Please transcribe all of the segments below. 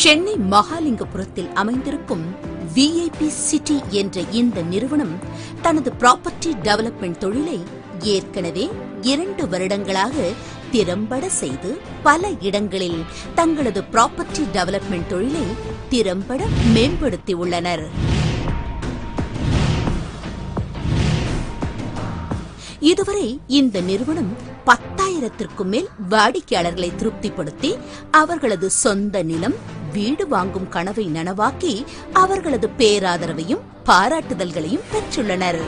சென்னை மகாலிங்கபுரத்தில் அமைந்திருக்கும் VIP city என்ற இந்த நிறுவனம் தனது ப்ராப்பர்ட்டி டெவலப்மெண்ட் தொழிலை ஏற்கனவே 2 வருடங்களாக திறம்பட செய்து பல இடங்களில் தங்களது ப்ராப்பர்ட்டி டெவலப்மெண்ட் தொழிலை திறம்பட மேம்படுத்தியுள்ளனர். இதுவரை இந்த நிறுவனம் 10,000க்கும் மேல் வாடிக்கையாளர்களை திருப்திப்படுத்தி அவர்களது சொந்த நிலம், வீடு வாங்கும் கனவை நனவாக்கி அவர்களது பேராதரவையும் பாராட்டுதல்களையும் பெற்றுள்ளனர்.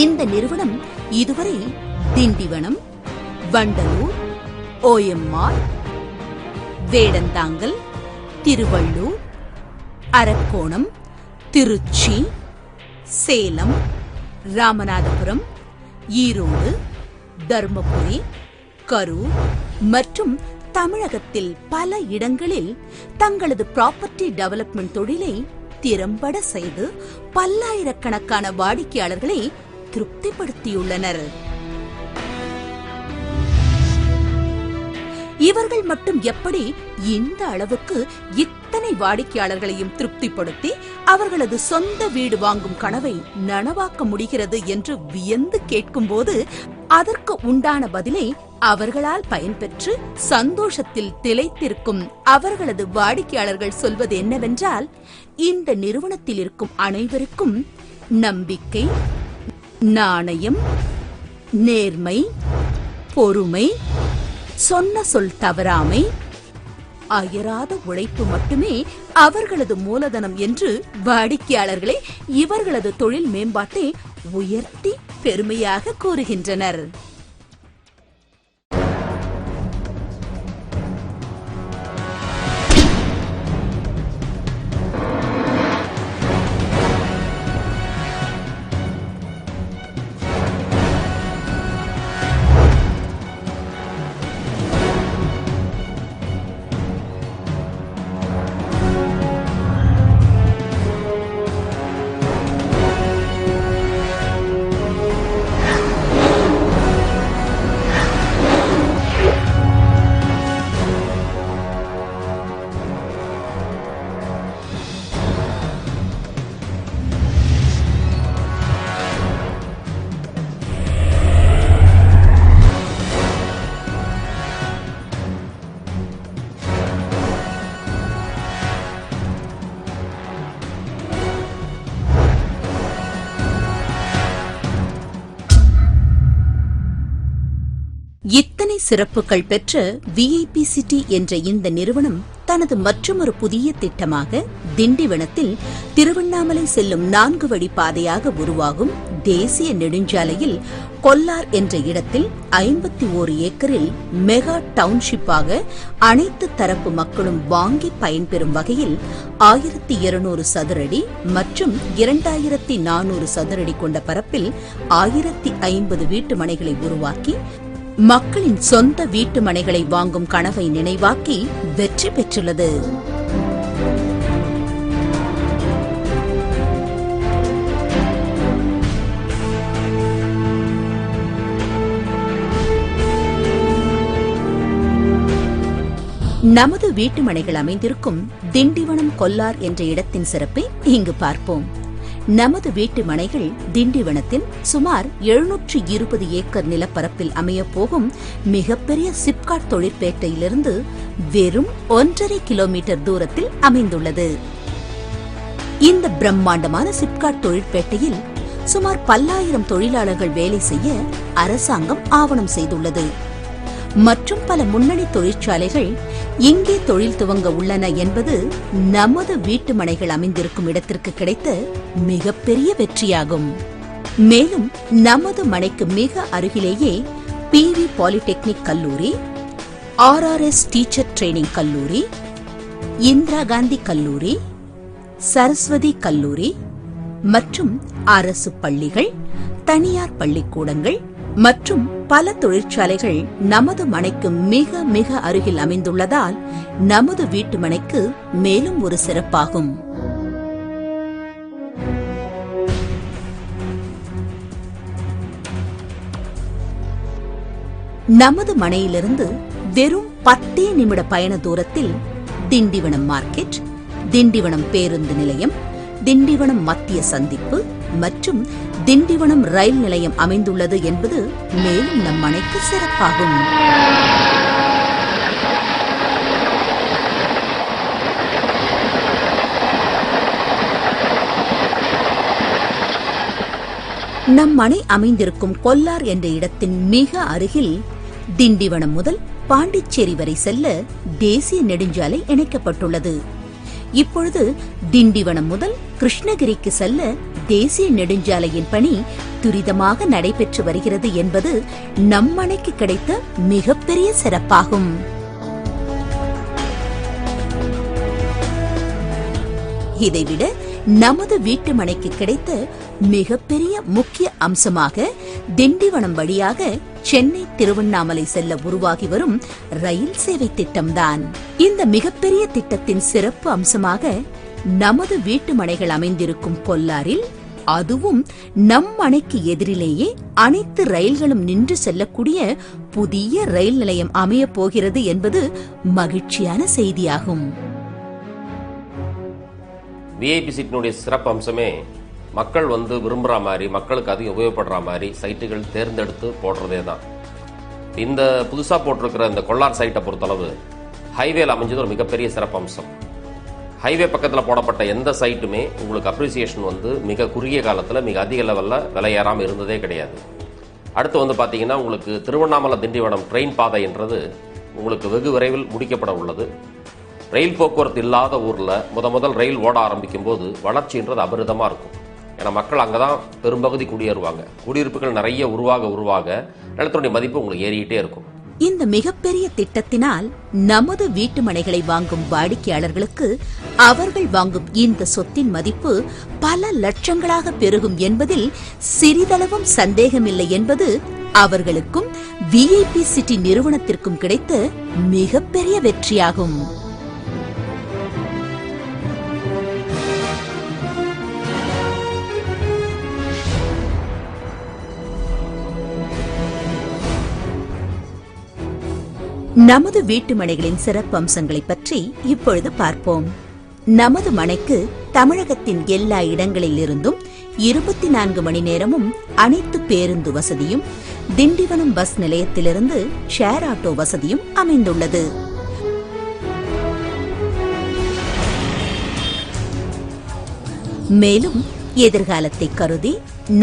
இந்த நிறுவனம் இதுவரை திண்டிவனம், வண்டலூர், OMR, வேடந்தாங்கல், திருவள்ளூர், அரக்கோணம், திருச்சி, சேலம், ராமநாதபுரம், ஈரோடு, தர்மபுரி, கரூர் மற்றும் தமிழகத்தில் பல இடங்களில் தங்களது ப்ராப்பர்ட்டி டெவலப்மெண்ட் தொழிலை திறம்பட செய்து பல்லாயிரக்கணக்கான வாடிக்கையாளர்களை திருப்திப்படுத்தியுள்ளனர். இவர்கள் மட்டும் எப்படி இந்த அளவுக்கு இத்தனை வாடிக்கையாளர்களையும் திருப்திப்படுத்தி அவர்களது சொந்த வீடு வாங்கும் கனவை நனவாக்க முடிகிறது என்று வியந்து கேட்கும்போது அதற்கு உண்டான பதிலை அவர்களால் பயன்பெற்று சந்தோஷத்தில் திளைத்திருக்கும் அவர்களது வாடிக்கையாளர்கள் சொல்வது என்னவென்றால், இந்த நிறுவனத்தில் இருக்கும் அனைவருக்கும் நம்பிக்கை, நாணயம், நேர்மை, பொறுமை, சொன்ன சொல் தவறாமை, அயராத உழைப்பு மட்டுமே அவர்களது மூலதனம் என்று வாடிக்கையாளர்களே இவர்களது தொழில் மேம்பாட்டை உயர்த்தி பெருமையாக கூறுகின்றனர். இத்தனை சிறப்புகள் பெற்ற விஐபி சிட்டி என்ற இந்த நிறுவனம் தனது மற்றொரு புதிய திட்டமாக திண்டிவனத்தில் திருவண்ணாமலை செல்லும் 4 வழி பாதையாக உருவாகும் தேசிய நெடுஞ்சாலையில் கொல்லார் என்ற இடத்தில் 51 ஏக்கரில் மெகா டவுன்ஷிப்பாக அனைத்து தரப்பு மக்களும் வாங்கி பயன்பெறும் வகையில் 1200 சதுரடி மற்றும் 2400 சதுரடி கொண்ட பரப்பில் 1050 வீட்டு மனைகளை உருவாக்கி மக்களின் சொந்த வீட்டு மனைகளை வாங்கும் கனவை நினைவாக்கி வெற்றி பெற்றுள்ளது. நமது வீட்டு மனைகள் அமைந்திருக்கும் திண்டிவனம் கொல்லார் என்ற இடத்தின் சிறப்பை இங்கு பார்ப்போம். நமது வீட்டு மனைகள் திண்டிவனத்தில் சுமார் 720 ஏக்கர் நிலப்பரப்பில் அமையப்போகும் மிகப்பெரிய சிப்காட் தொழிற்பேட்டையிலிருந்து வெறும் 1.5 கிலோமீட்டர் தூரத்தில் அமைந்துள்ளது. இந்த பிரம்மாண்டமான சிப்காட் தொழிற்பேட்டையில் சுமார் 10,000 தொழிலாளர்கள் வேலை செய்ய அரசாங்கம் ஆவணம் செய்துள்ளது. மற்றும் பல முன்னணி தொழிற்சாலைகள் இங்கே தொழில் துவங்க உள்ளன என்பது நமது வீட்டு மனைகள் அமைந்திருக்கும் இடத்திற்கு கிடைத்த மிகப்பெரிய வெற்றியாகும். மேலும் நமது மனைக்கு மிக அருகிலேயே PV பாலிடெக்னிக் கல்லூரி, RRS டீச்சர் ட்ரெய்னிங் கல்லூரி, இந்திரா காந்தி கல்லூரி, சரஸ்வதி கல்லூரி மற்றும் அரசு பள்ளிகள், தனியார் பள்ளிக்கூடங்கள் மற்றும் பல தொழிற்சாலைகள் நமது மனைக்கு மிக மிக அருகில் அமைந்துள்ளதால் நமது வீட்டு மனைக்கு மேலும் ஒரு சிறப்பாகும். நமது மனையிலிருந்து வெறும் 10 நிமிட பயண தூரத்தில் திண்டிவனம் மார்க்கெட், திண்டிவனம் பேருந்து நிலையம், திண்டிவனம் மத்திய சந்திப்பு மற்றும் திண்டிவனம் ரயில் நிலையம் அமைந்துள்ளது என்பது மேலும் நம் அணைக்கு சிறப்பாகும். நம் அணை அமைந்திருக்கும் கொல்லார் என்ற இடத்தின் மிக அருகில் திண்டிவனம் முதல் பாண்டிச்சேரி வரை செல்ல தேசிய நெடுஞ்சாலை இணைக்கப்பட்டுள்ளது. இப்பொழுது திண்டிவனம் முதல் கிருஷ்ணகிரிக்கு செல்ல தேசிய நெடுஞ்சாலையின் பணி துரிதமாக நடைபெற்று வருகிறது என்பது நம் அணைக்கு கிடைத்த மிகப்பெரிய சிறப்பாகும். இதைவிட நமது வீட்டு மனைக்கு கிடைத்த மிகப்பெரிய முக்கிய அம்சமாக திண்டிவனம் வழியாக சென்னை திருவண்ணாமலை செல்ல உருவாகி வரும் ரயில் சேவை திட்டம்தான். இந்த மிகப்பெரிய திட்டத்தின் சிறப்பு அம்சமாக நமது வீட்டு மனைகள் அமைந்திருக்கும் கொல்லாரில், அதுவும் நம் அணைக்கு எதிரிலேயே அனைத்து ரயில்களும் நின்று செல்லக்கூடிய புதிய ரயில் நிலையம் அமையப் போகிறது என்பது மகிழ்ச்சியான செய்தியாகும். விஐபி சீட்டினுடைய சிறப்பு அம்சமே மக்கள் விரும்புகிற மாதிரி, மக்களுக்கு அதிகம் உபயோகப்படுற மாதிரி சைட்டுகள் தேர்ந்தெடுத்து போடுறதே தான். இந்த புதுசாக போட்டிருக்கிற இந்த கொல்லார் சைட்டை பொறுத்தளவு ஹைவேல அமைஞ்சது ஒரு மிகப்பெரிய சிறப்பு அம்சம். ஹைவே பக்கத்தில் போடப்பட்ட எந்த சைட்டுமே உங்களுக்கு அப்ரிசியேஷன் மிக குறுகிய காலத்தில் மிக அதிக லெவலில் விலை ஏறாமல் இருந்ததே கிடையாது. அடுத்து பார்த்தீங்கன்னா உங்களுக்கு திருவண்ணாமலை திண்டிவனம் ட்ரெயின் பாதை என்றது உங்களுக்கு வெகு விரைவில் முடிக்கப்பட உள்ளது. ரயில் போக்குவரத்து இல்லாத ஊரில் முதல் ரயில் ஓட ஆரம்பிக்கும் போது வளர்ச்சின்றது அபரிதமாக இருக்கும். ஏன்னா மக்கள் அங்கே தான் பெரும்பகுதி குடியேறுவாங்க. குடியிருப்புகள் நிறைய உருவாக நிலத்தினுடைய மதிப்பு உங்களுக்கு ஏறிக்கிட்டே இருக்கும். இந்த மிகப்பெரிய திட்டத்தினால் நமது வீட்டு மனைகளை வாங்கும் வாடிக்கையாளர்களுக்கு அவர்கள் வாங்கும் இந்த சொத்தின் மதிப்பு பல லட்சங்களாக பெருகும் என்பதில் சிறிதளவும் சந்தேகமில்லை என்பது அவர்களுக்கும் விஐபி சிட்டி நிறுவனத்திற்கும் கிடைத்த மிகப்பெரிய வெற்றியாகும். நமது வீட்டு மனைகளின் சிறப்பு அம்சங்களை பற்றி இப்பொழுது பார்ப்போம். நமது மனைக்கு தமிழகத்தின் எல்லா இடங்களில் இருந்தும் 24 மணி நேரமும் அனைத்து பேருந்து வசதியும், திண்டிவனம் பஸ் நிலையத்திலிருந்து ஷேர் ஆட்டோ வசதியும் அமைந்துள்ளது. மேலும் எதிர்காலத்தை கருதி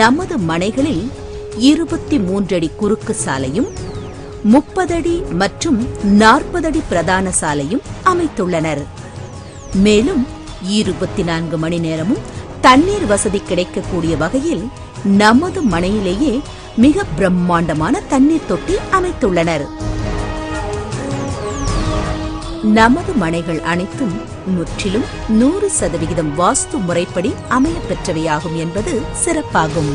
நமது மனைகளில் 23 அடி குறுக்கு சாலையும், 30 அடி மற்றும் 40 அடி பிரதான சாலையும் அமைத்துள்ளனர். மேலும் 24 மணி நேரமும் தண்ணீர் வசதி கிடைக்கக்கூடிய வகையில் நமது மனையிலேயே மிக பிரம்மாண்டமான தண்ணீர் தொட்டி அமைத்துள்ளனர். நமது மனைகள் அனைத்தும் முற்றிலும் 100% வாஸ்து முறைப்படி அமையப் பெற்றவையாகும் என்பது சிறப்பாகும்.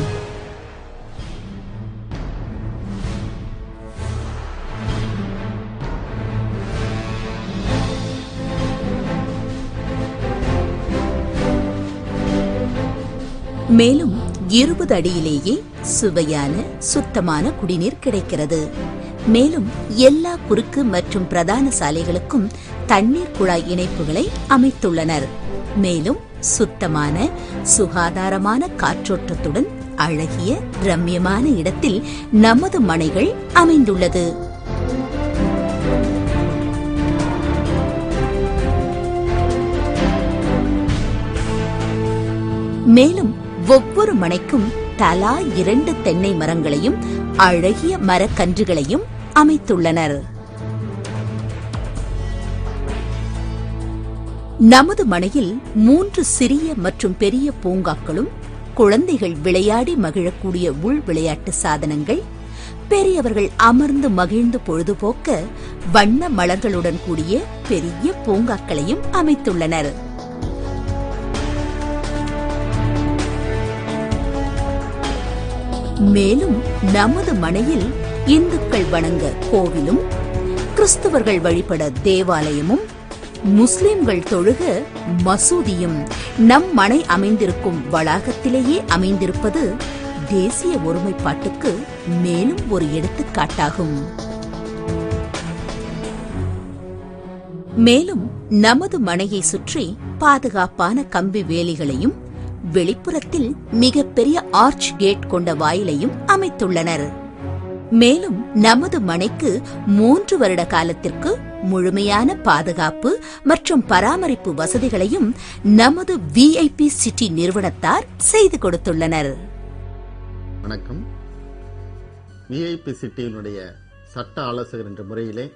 மேலும் 20 அடியிலேயே சுவையான சுத்தமான குடிநீர் கிடைக்கிறது. மேலும் எல்லா குறுக்கு மற்றும் பிரதான சாலைகளுக்கும் தண்ணீர் குழாய் இணைப்புகளை அமைத்துள்ளனர். மேலும் சுத்தமான சுகாதாரமான காற்றோட்டத்துடன் அழகிய ரம்யமான இடத்தில் நமது மனைகள் அமைந்துள்ளது. மேலும் ஒவ்வொரு மனைக்கும் தலா 2 தென்னை மரங்களையும் அழகிய மரக்கன்றுகளையும் அமைத்துள்ளனர். நமது மனையில் 3 சிறிய மற்றும் பெரிய பூங்காக்களும், குழந்தைகள் விளையாடி மகிழக்கூடிய உள் விளையாட்டு சாதனங்கள், பெரியவர்கள் அமர்ந்து மகிழ்ந்து பொழுதுபோக்க வண்ண மலர்களுடன் கூடிய பெரிய பூங்காக்களையும் அமைத்துள்ளனர். மேலும் நமது மனையில் இந்துக்கள் வணங்க கோவிலும், கிறிஸ்தவர்கள் வழிபட தேவாலயமும், முஸ்லிம்கள் தொழுக மசூதியும் நம் மனை அமைந்திருக்கும் வளாகத்திலேயே அமைந்திருப்பது தேசிய ஒருமைப்பாட்டுக்கு மேலும் ஒரு எடுத்துக்காட்டாகும். மேலும் நமது மனையை சுற்றி பாதுகாப்பான கம்பி வேலிகளையும் வெளிப்புறத்தில் மிகப்பெரிய ஆர்ச் கேட் கொண்ட வாயிலையும் அமைத்துள்ளனர். மேலும் நமது மனைக்கு 3 வருட காலத்திற்கு முழுமையான பாதுகாப்பு மற்றும் பராமரிப்பு வசதிகளையும் நமது விஐபி சிட்டி நிறுவனத்தார் செய்து கொடுத்துள்ளனர். வணக்கம். விஐபி சிட்டியினுடைய சட்ட ஆலோசகர் என்ற முறையிலே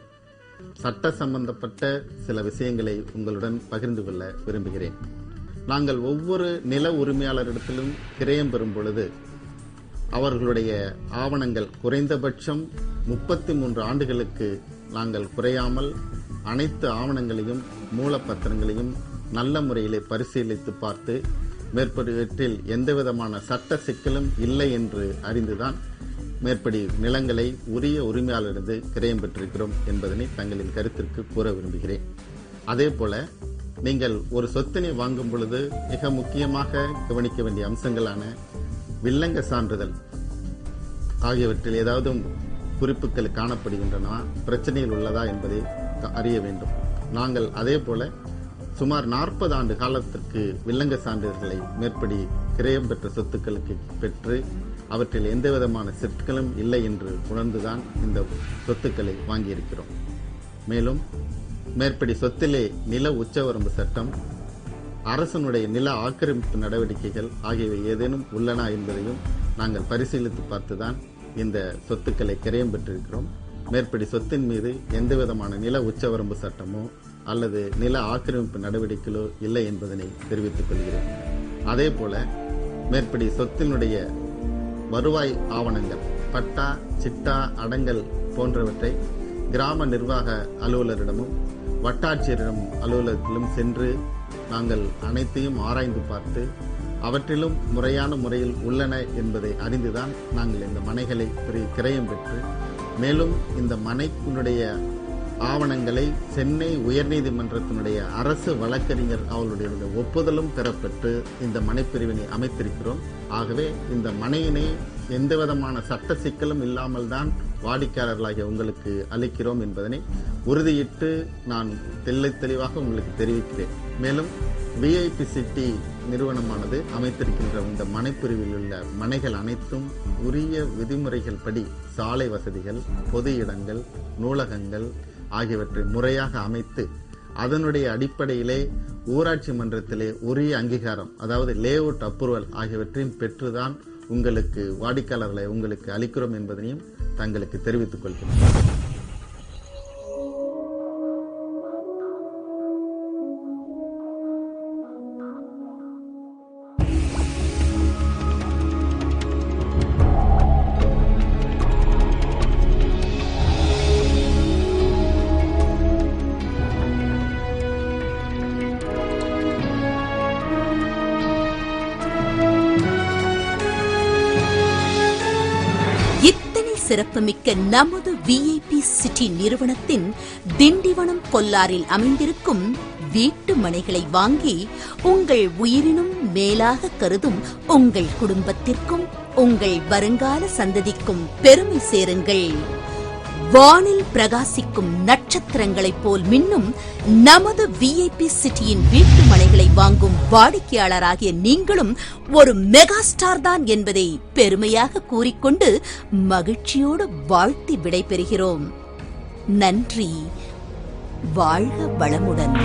சட்ட சம்பந்தப்பட்ட சில விஷயங்களை உங்களுடன் பகிர்ந்து கொள்ள விரும்புகிறேன். நாங்கள் ஒவ்வொரு நில உரிமையாளரிடத்திலும் கிரயம் பெறும் பொழுது அவர்களுடைய ஆவணங்கள் குறைந்தபட்சம் 33 ஆண்டுகளுக்கு நாங்கள் குறையாமல் அனைத்து ஆவணங்களையும் மூலப்பத்திரங்களையும் நல்ல முறையிலே பரிசீலித்து பார்த்து மேற்படிவற்றில் எந்தவிதமான சட்ட சிக்கலும் இல்லை என்று அறிந்துதான் மேற்படி நிலங்களை உரிய உரிமையாளரிடந்து கிரயம் பெற்றிருக்கிறோம் என்பதனை தங்களின் கருத்திற்கு கூற விரும்புகிறேன். அதே போல நீங்கள் ஒரு சொத்தினை வாங்கும் பொழுது மிக முக்கியமாக கவனிக்க வேண்டிய அம்சங்களான வில்லங்க சான்றிதழ் ஆகியவற்றில் ஏதாவது குறிப்புகள் காணப்படுகின்றன, பிரச்சனைகள் உள்ளதா என்பதை அறிய வேண்டும். நாங்கள் அதே போல சுமார் 40 ஆண்டு காலத்திற்கு வில்லங்க சான்றிதழ்களை மேற்படி கிரயம் பெற்ற சொத்துக்களுக்கு பெற்று அவற்றில் எந்தவிதமான சிக்கலும் இல்லை என்று உணர்ந்துதான் இந்த சொத்துக்களை வாங்கியிருக்கிறோம். மேலும் மேற்படி சொத்திலே நில உச்சவரம்பு சட்டம், அரசனுடைய நில ஆக்கிரமிப்பு நடவடிக்கைகள் ஆகியவை ஏதேனும் உள்ளன என்பதையும் நாங்கள் பரிசீலித்து பார்த்துதான் இந்த சொத்துக்களை கிரயம் பெற்றிருக்கிறோம். மேற்படி சொத்தின் மீது எந்தவிதமான நில உச்சவரம்பு சட்டமோ அல்லது நில ஆக்கிரமிப்பு நடவடிக்கைகளோ இல்லை என்பதனை தெரிவித்துக் கொள்கிறேன். அதே போல மேற்படி சொத்தினுடைய வருவாய் ஆவணங்கள், பட்டா, சிட்டா, அடங்கல் போன்றவற்றை கிராம நிர்வாக அலுவலரிடமும் வட்டாட்சியரிடம் அலுவலகத்திலும் சென்று நாங்கள் அனைத்தையும் ஆராய்ந்து பார்த்து அவற்றிலும் முறையான முறையில் உள்ளன என்பதை அறிந்துதான் நாங்கள் இந்த மனைகளை கிரயம் பெற்று, மேலும் இந்த மனைக்குடைய ஆவணங்களை சென்னை உயர்நீதிமன்றத்தினுடைய அரசு வழக்கறிஞர் அவர்களுடைய ஒப்புதலும் பெறப்பட்டு இந்த மனைப்பிரிவினை அமைத்திருக்கிறோம். ஆகவே இந்த மனையினை எந்தவிதமான சட்ட சிக்கலும் இல்லாமல் தான் வாடிக்கையாளர்களாகிய உங்களுக்கு அளிக்கிறோம் என்பதனை உறுதியிட்டு நான் தெளிவாக உங்களுக்கு தெரிவிக்கிறேன். மேலும் விஐபி சிட்டி நிறுவனமானது அமைத்திருக்கின்ற இந்த மனைப்பிரிவில் உள்ள மனைகள் அனைத்தும் உரிய விதிமுறைகள் படி சாலை வசதிகள், பொது இடங்கள், நூலகங்கள் ஆகியவற்றை முறையாக அமைத்து அதனுடைய அடிப்படையிலே ஊராட்சி மன்றத்திலே உரிய அங்கீகாரம், அதாவது லேஅவுட் அப்ரூவல் ஆகியவற்றையும் பெற்றுதான் உங்களுக்கு வாடிக்கையாளர்களை உங்களுக்கு அளிக்கிறோம் என்பதனையும் தங்களுக்கு தெரிவித்துக் கொள்கிறேன். சிறப்புமிக்க நமது விஐபி சிட்டி நிறுவனத்தின் திண்டிவனம் கொல்லாரில் அமைந்திருக்கும் வீட்டு மனைகளை வாங்கி உங்கள் உயிரினும் மேலாக கருதும் உங்கள் குடும்பத்திற்கும் உங்கள் வருங்கால சந்ததிக்கும் பெருமை சேருங்கள். வானில் பிரகாசிக்கும் நட்சத்திரங்களைப் போல் மின்னும் நமது விஐபி சிட்டியின் வீட்டு மனைகளை வாங்கும் வாடிக்கையாளராகிய நீங்களும் ஒரு மெகா ஸ்டார் தான் என்பதை பெருமையாக கூறிக்கொண்டு மகிழ்ச்சியோடு வாழ்த்தி விடைபெறுகிறோம். நன்றி. வாழ்க வளமுடன்.